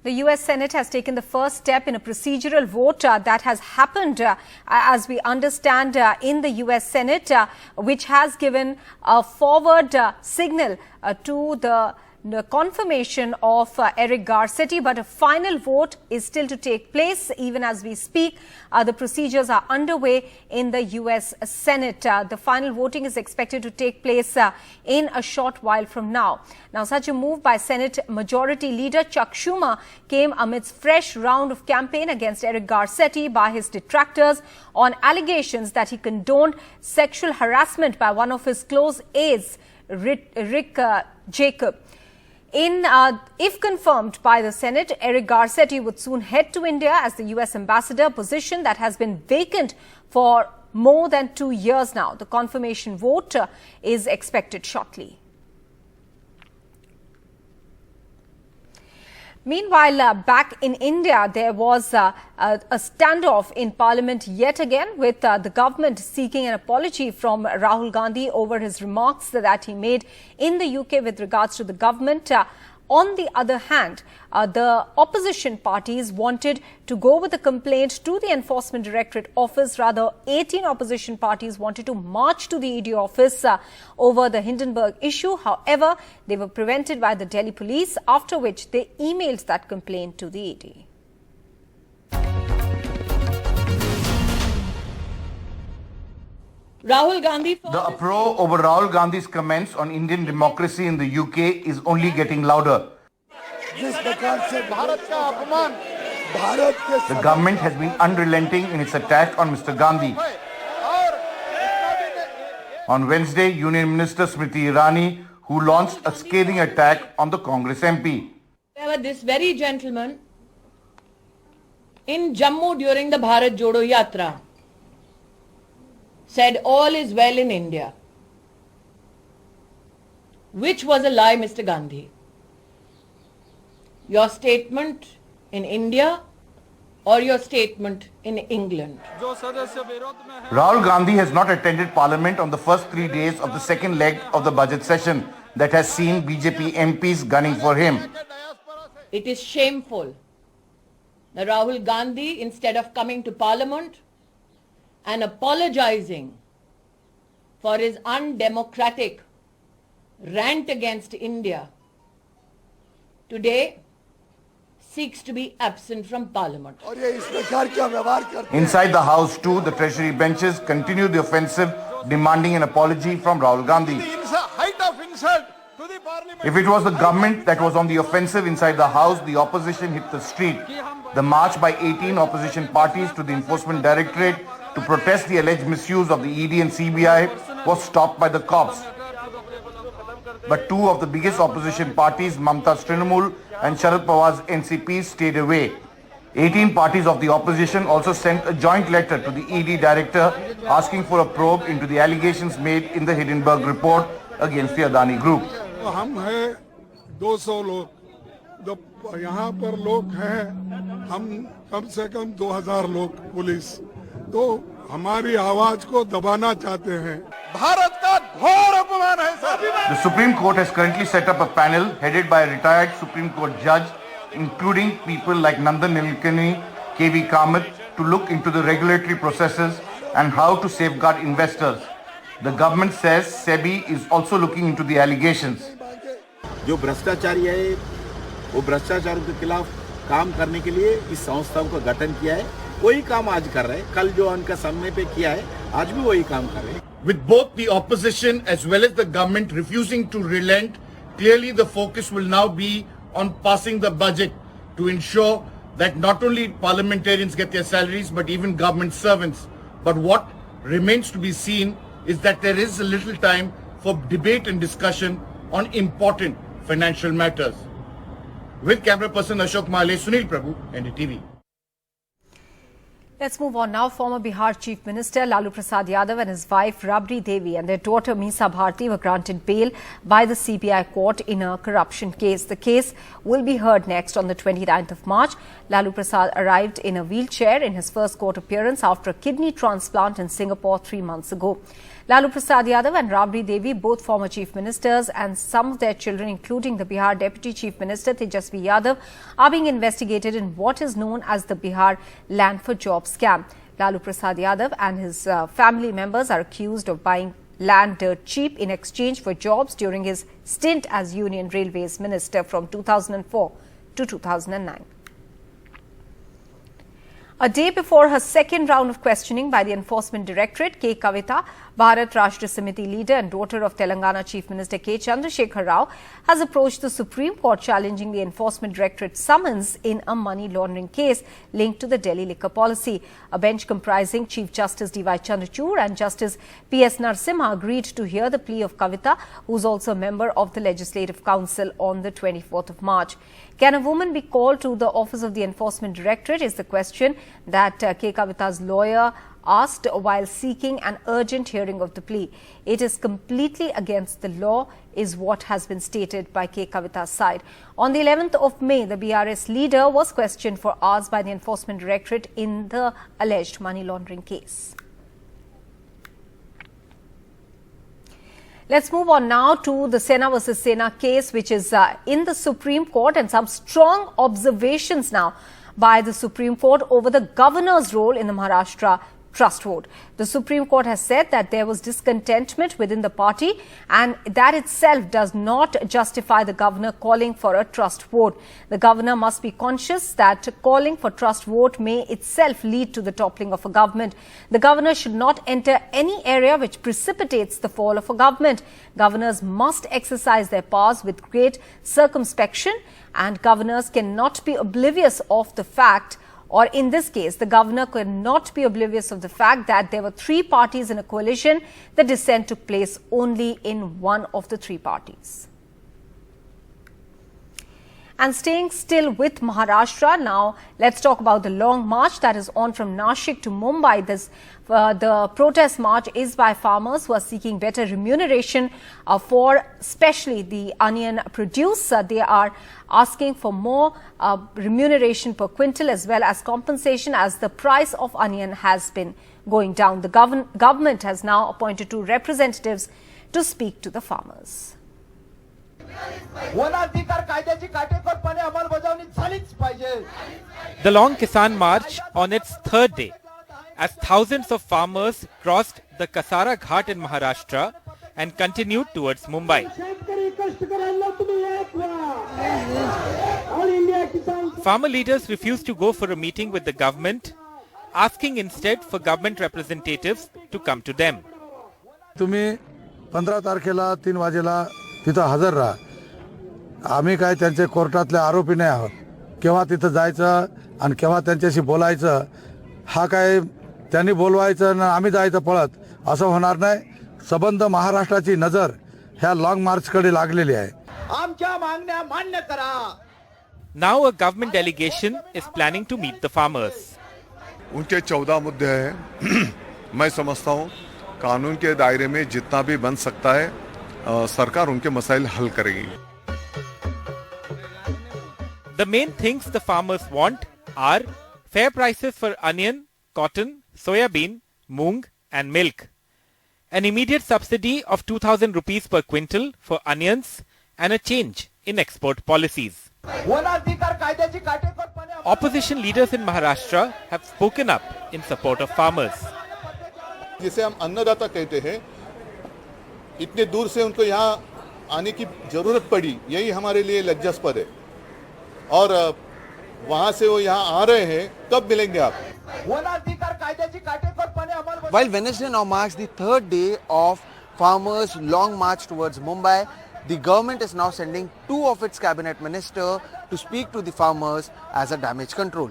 The US Senate has taken the first step in a procedural vote that has happened, as we understand, in the US Senate, which has given a forward signal to the confirmation of Eric Garcetti, but a final vote is still to take place. Even as we speak, the procedures are underway in the US Senate. The final voting is expected to take place in a short while from now. Now, such a move by Senate Majority Leader Chuck Schumer came amidst fresh round of campaign against Eric Garcetti by his detractors on allegations that he condoned sexual harassment by one of his close aides, Rick Jacob. If confirmed by the Senate, Eric Garcetti would soon head to India as the US ambassador, a position that has been vacant for more than 2 years now. The confirmation vote is expected shortly. Meanwhile, back in India, there was a standoff in Parliament yet again, with the government seeking an apology from Rahul Gandhi over his remarks that he made in the UK with regards to the government. On the other hand, the opposition parties wanted to go with a complaint to the Enforcement Directorate office. Rather, 18 opposition parties wanted to march to the ED office over the Hindenburg issue. However, they were prevented by the Delhi police, after which they emailed that complaint to the ED. Rahul Gandhi. The uproar over Rahul Gandhi's comments on Indian democracy in the UK is only getting louder. The government has been unrelenting in its attack on Mr. Gandhi. On Wednesday, Union Minister Smriti Irani, who launched a scathing attack on the Congress MP. This very gentleman in Jammu during the Bharat Jodo Yatra said all is well in India, which was a lie, Mr. Gandhi. Your statement in India or your statement in England? Rahul Gandhi has not attended Parliament on the first 3 days of the second leg of the budget session that has seen BJP MPs gunning for him. It is shameful that Rahul Gandhi, instead of coming to Parliament and apologizing for his undemocratic rant against India, today seeks to be absent from Parliament. Inside the House too, the Treasury benches continue the offensive, demanding an apology from Rahul Gandhi. If it was the government that was on the offensive inside the House, the opposition hit the street. The march by 18 opposition parties to the Enforcement Directorate to protest the alleged misuse of the ED and CBI was stopped by the cops. But two of the biggest opposition parties, Mamta's Trinamool and Sharad Pawar's NCP, stayed away. 18 parties of the opposition also sent a joint letter to the ED director asking for a probe into the allegations made in the Hindenburg report against the Adani Group. हम हैं 200 लोग, जो यहाँ पर लोग हैं, हम कम से कम 2000 लोग पुलिस, तो हमारी आवाज को दबाना चाहते हैं. भारत का घोर अपमान है sir. The Supreme Court has currently set up a panel headed by a retired Supreme Court judge, including people like Nandan Nilekani, KV Kamath, to look into the regulatory processes and how to safeguard investors. The government says SEBI is also looking into the allegations. जो भ्रष्टाचारी है, वो भ्रष्टाचार के खिलाफ काम करने के लिए इस संस्थाओं का गठन किया है. वही काम आज कर रहे हैं. कल जो उनका समय पे किया है, आज भी वही काम कर रहे हैं. With both the opposition as well as the government refusing to relent, clearly the focus will now be on passing the budget to ensure that not only parliamentarians get their salaries but even government servants. But what remains to be seen is that there is a little time for debate and discussion on important financial matters. With camera person Ashok Male, Sunil Prabhu, NDTV. Let's move on now. Former Bihar Chief Minister Lalu Prasad Yadav and his wife Rabri Devi and their daughter Meesa Bharti were granted bail by the CBI court in a corruption case. The case will be heard next on the 29th of March. Lalu Prasad arrived in a wheelchair in his first court appearance after a kidney transplant in Singapore 3 months ago. Lalu Prasad Yadav and Rabri Devi, both former chief ministers, and some of their children, including the Bihar Deputy Chief Minister Tejasvi Yadav, are being investigated in what is known as the Bihar Land for Job scam. Lalu Prasad Yadav and his family members are accused of buying land dirt cheap in exchange for jobs during his stint as Union Railways Minister from 2004 to 2009. A day before her second round of questioning by the Enforcement Directorate, K. Kavita, Bharat Rashtra Samiti leader and daughter of Telangana Chief Minister K. Chandrasekhar Rao, has approached the Supreme Court challenging the Enforcement Directorate summons in a money laundering case linked to the Delhi liquor policy. A bench comprising Chief Justice D.Y. Chandrachud and Justice P.S. Narasimha agreed to hear the plea of Kavita, who is also a member of the Legislative Council, on the 24th of March. Can a woman be called to the office of the Enforcement Directorate is the question that K. Kavita's lawyer asked while seeking an urgent hearing of the plea. It is completely against the law, is what has been stated by K. Kavita's side. On the 11th of May, the BRS leader was questioned for hours by the Enforcement Directorate in the alleged money laundering case. Let's move on now to the Sena versus Sena case, which is in the Supreme Court, and some strong observations now by the Supreme Court over the governor's role in the Maharashtra trust vote. The Supreme Court has said that there was discontentment within the party, and that itself does not justify the governor calling for a trust vote. The governor must be conscious that calling for trust vote may itself lead to the toppling of a government. The governor should not enter any area which precipitates the fall of a government. Governors must exercise their powers with great circumspection, and governors cannot be oblivious of the fact, or in this case, the governor could not be oblivious of the fact that there were three parties in a coalition. The dissent took place only in one of the three parties. And staying still with Maharashtra, now let's talk about the long march that is on from Nashik to Mumbai. The protest march is by farmers who are seeking better remuneration for especially the onion produce. They are asking for more remuneration per quintal as well as compensation, as the price of onion has been going down. The government has now appointed two representatives to speak to the farmers. The long Kisan March on its third day, as thousands of farmers crossed the Kasara Ghat in Maharashtra and continued towards Mumbai. Farmer leaders refused to go for a meeting with the government, asking instead for government representatives to come to them. तुम्ही 15 तारखेला 3 वाजेला तिथं हजर राहा. आम्ही काय त्यांचे कोर्टातले आरोपी नाही आहोत. केव्हा तिथं जायचं आणि केव्हा त्यांच्याशी बोलायचं, हा काय त्यांनी बोलवायचं आणि आम्ही जायचं पळत, असं होणार नाही. सबंध महाराष्ट्राची नजर ह्या लॉंग मार्च कडे लागलेली आहे. आमच्या मागण्या मान्य करा. Now a government delegation is planning to meet the farmers. उनके 14 मुद्दे हैं. मैं समझता हूँ कानून के दायरे में जितना भी बन सकता है सरकार उनके मसाइल हल करेगी. The main things the farmers want are fair prices for onion, cotton, soyabean, moong and milk, an immediate subsidy of 2,000 rupees per quintal for onions, and a change in export policies. Opposition leaders in Maharashtra have spoken up in support of farmers. जिसे हम अन्नदाता कहते हैं, इतने दूर से उनको यहाँ आने की जरूरत पड़ी, यही हमारे लिए लज्जास्पद है. और वहाँ से वो यहाँ आ रहे हैं, कब मिलेंगे आप? While Wednesday now marks the third day of farmers' long march towards Mumbai, the government is now sending two of its cabinet ministers to speak to the farmers as a damage control.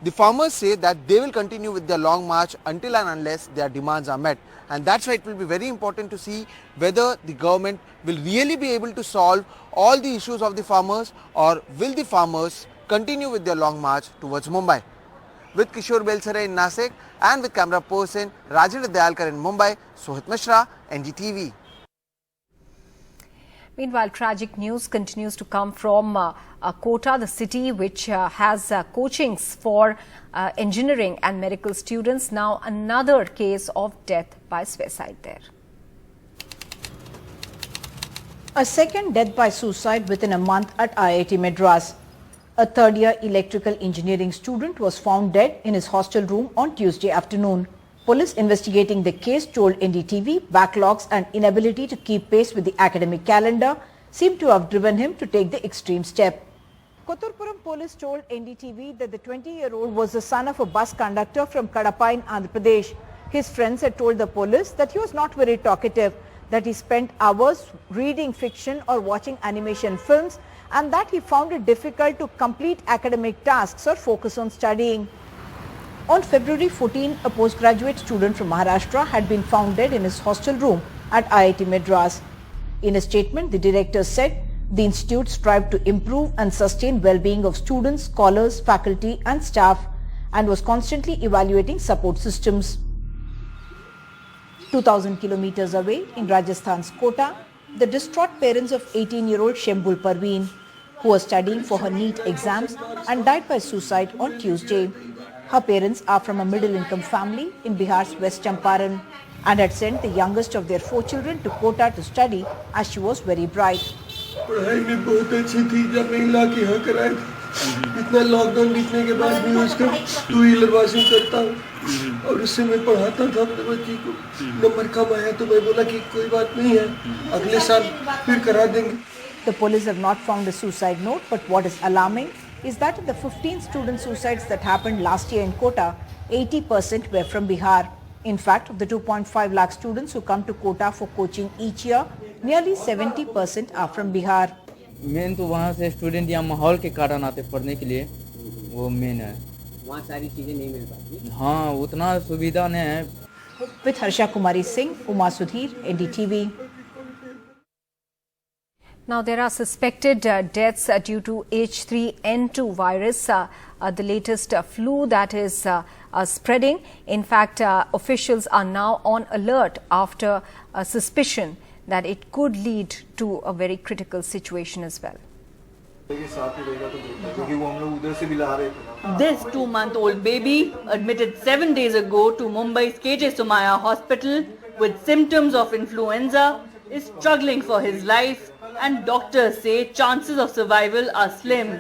The farmers say that they will continue with their long march until and unless their demands are met. And that's why it will be very important to see whether the government will really be able to solve all the issues of the farmers, or will the farmers continue with their long march towards Mumbai. With Kishore Belsare in Nasik and with camera person Rajendra Dayalkar in Mumbai, Sohit Mishra, NDTV. Meanwhile, tragic news continues to come from Kota, the city which has coachings for engineering and medical students. Now another case of death by suicide there. A second death by suicide within a month at IIT Madras. A third-year electrical engineering student was found dead in his hostel room on Tuesday afternoon. Police investigating the case told NDTV backlogs and inability to keep pace with the academic calendar seemed to have driven him to take the extreme step. Kothurpuram police told NDTV that the 20-year-old was the son of a bus conductor from Kadapa in Andhra Pradesh. His friends had told the police that he was not very talkative, that he spent hours reading fiction or watching animation films, and that he found it difficult to complete academic tasks or focus on studying. On February 14, a postgraduate student from Maharashtra had been found dead in his hostel room at IIT Madras. In a statement, the director said the institute strived to improve and sustain well-being of students, scholars, faculty and staff, and was constantly evaluating support systems. 2,000 kilometers away in Rajasthan's Kota, the distraught parents of 18-year-old Shembul Parveen, who was studying for her NEET exams and died by suicide on Tuesday. Her parents are from a middle-income family in Bihar's West Champaran and had sent the youngest of their 4 children to Kota to study as she was very bright. पढ़ाई में बहुत अच्छी थी जब नहीं ला के यहाँ कराए इतना लॉकडाउन बीतने के बाद भी उसका 2 व्हीलर वाशिंग करता हूँ और उससे मैं पढ़ाता था अपने बच्ची को नंबर कम आया तो मैं बोला कि कोई बात नहीं है अगले साल फिर करा देंगे. The police have not found a suicide note, but what is alarming is that of the 15 student suicides that happened last year in Kota, 80% were from Bihar. In fact, of the 2.5 lakh students who come to Kota for coaching each year, nearly 70% are from Bihar. Main तो वहाँ से student या माहौल के कारण आते पढ़ने के लिए, वो मेन है. वहाँ सारी चीजें नहीं मिल पाती. हाँ, उतना सुविधा नहीं है. With Harsha Kumari Singh, Uma Sudhir, NDTV. Now, there are suspected deaths due to H3N2 virus, the latest flu that is spreading. In fact, officials are now on alert after a suspicion that it could lead to a very critical situation as well. This 2-month-old baby admitted 7 days ago to Mumbai's KJ Somaiya hospital with symptoms of influenza is struggling for his life, and doctors say chances of survival are slim.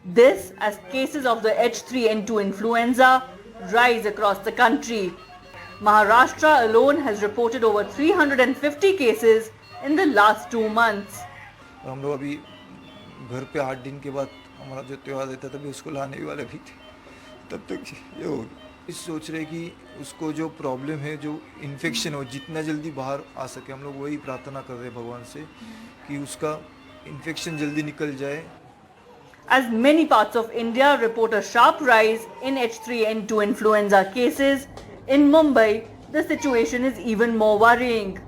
This as cases of the H3N2 influenza rise across the country. Maharashtra alone has reported over 350 cases in the last 2 months. हम लोग अभी घर पे 8 दिन के बाद हमारा जो त्योहार देता तभी उसको लाने वाले भी थे, तब तक ये हो सोच रहे कि उसको जो प्रॉब्लम है, जो इन्फेक्शन हो, जितना जल्दी बाहर आ सके. हम लोग वही प्रार्थना कर रहे हैं भगवान से कि उसका इन्फेक्शन जल्दी निकल जाए. As many parts of India report a sharp rise in H3N2 influenza cases, in Mumbai the situation is even more worrying.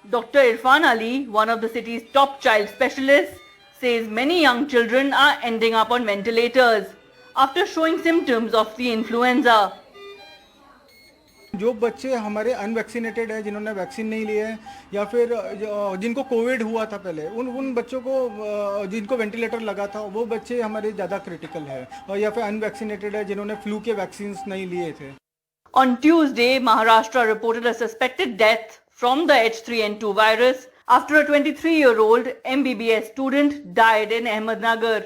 Dr. Irfan Ali, one of the city's top child specialists, says many young children are ending up on ventilators after showing symptoms of the influenza. जो बच्चे हमारे unvaccinated है, जिन्होंने vaccine नहीं लिए है या फिर जिनको कोविड हुआ था पहले, उन बच्चों को जिनको वेंटिलेटर लगा था, वो बच्चे हमारे ज़्यादा क्रिटिकल है, और या फिर अनवैक्सीनेटेड है जिन्होंने फ्लू के वैक्सीन नहीं लिए थे. On Tuesday, Maharashtra reported a suspected death from the H3N2 virus after a 23-year-old MBBS student died in Ahmednagar.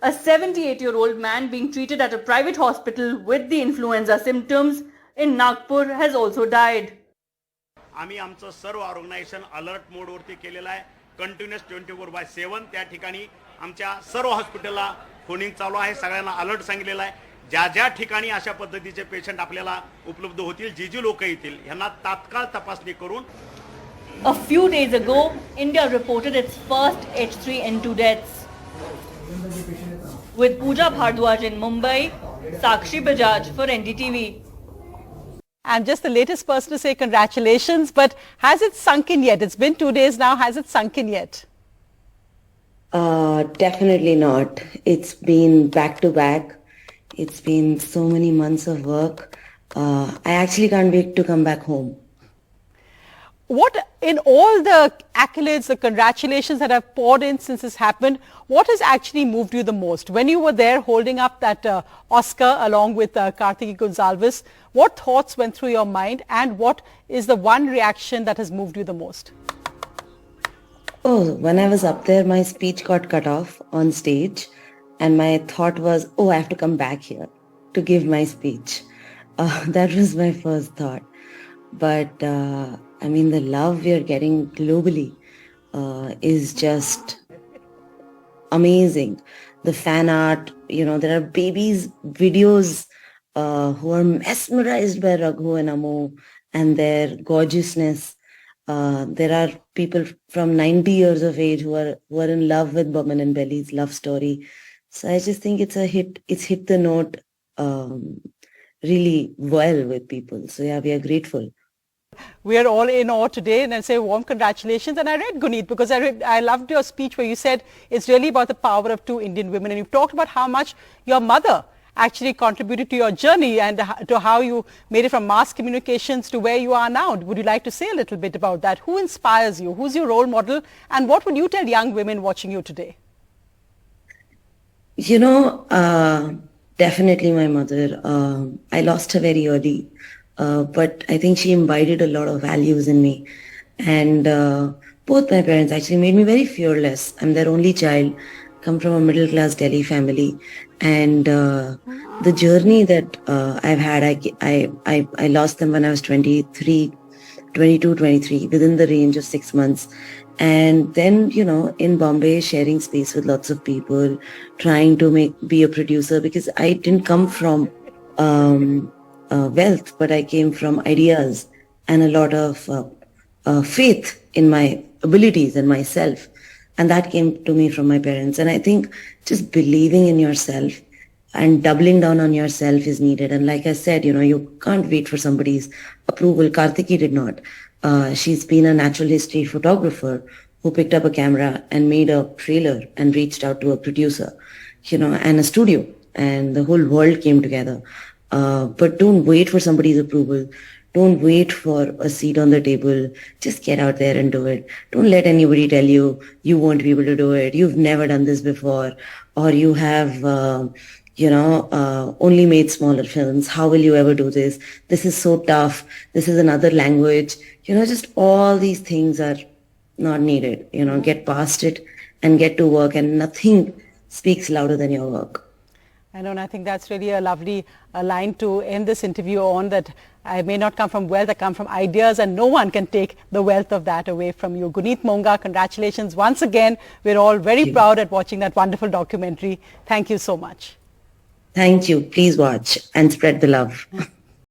A 78-year-old man being treated at a private hospital with the influenza symptoms in Nagpur has also died. आम्ही आमचं सर्व organisation alert mode वरती केलेलं आहे. Continuous 24/7 त्या ठिकाणी आमच्या सर्व हॉस्पिटलला phoning चालू आहे. सगळ्यांना अलर्ट सांगितलेला आहे. ज्या ज्या ठिकाणी अशा पद्धतीचे पेशंट आपल्याला उपलब्ध होतील, जी लोक येतील यांना तात्काळ तपासणी करून. A few days ago, India reported its first H3N2 deaths. With Pooja Bhardwaj in Mumbai, Sakshi Bajaj for NDTV. I'm just the latest person to say congratulations, but has it sunk in yet? It's been 2 days now. Has it sunk in yet? Definitely not. It's been back to back. It's been so many months of work. I actually can't wait to come back home. What, in all the accolades, the congratulations that have poured in since this happened, what has actually moved you the most? When you were there holding up that Oscar along with Kartiki Gonsalves, what thoughts went through your mind, and what is the one reaction that has moved you the most? Oh, when I was up there, my speech got cut off on stage, and my thought was, oh, I have to come back here to give my speech. That was my first thought. But I mean, the love we are getting globally is just amazing. The fan art, you know, there are babies' videos who are mesmerized by Raghu and Amo and their gorgeousness. There are people from 90 years of age who are in love with Boman and Belly's love story. So I just think it's a hit. It's hit the note really well with people. So yeah, we are grateful. We are all in awe today, and I say warm congratulations. And I read, Guneet, because I loved your speech where you said it's really about the power of two Indian women, and you've talked about how much your mother actually contributed to your journey and to how you made it from mass communications to where you are now. Would you like to say a little bit about that? Who inspires you? Who's your role model? And what would you tell young women watching you today? You know, definitely my mother. I lost her very early. But I think she imbibed a lot of values in me. And both my parents actually made me very fearless. I'm their only child, come from a middle-class Delhi family. And the journey that I've had, I lost them when I was 22, 23, within the range of 6 months. And then, you know, in Bombay, sharing space with lots of people, trying to be a producer, because I didn't come from wealth, but I came from ideas and a lot of faith in my abilities and myself. And that came to me from my parents. And I think just believing in yourself and doubling down on yourself is needed. And like I said, you know, you can't wait for somebody's approval. Kartiki did not. She's been a natural history photographer who picked up a camera and made a trailer and reached out to a producer, you know, and a studio. And the whole world came together. But don't wait for somebody's approval. Don't wait for a seat on the table. Just get out there and do it. Don't let anybody tell you you won't be able to do it. You've never done this before, or you have, only made smaller films. How will you ever do this? This is so tough. This is another language. You know, just all these things are not needed. You know, get past it and get to work, and nothing speaks louder than your work. I know, and I think that's really a lovely line to end this interview on, that I may not come from wealth, I come from ideas, and no one can take the wealth of that away from you. Guneet Monga, congratulations once again. We're all very proud at watching that wonderful documentary. Thank you so much. Thank you. Please watch and spread the love.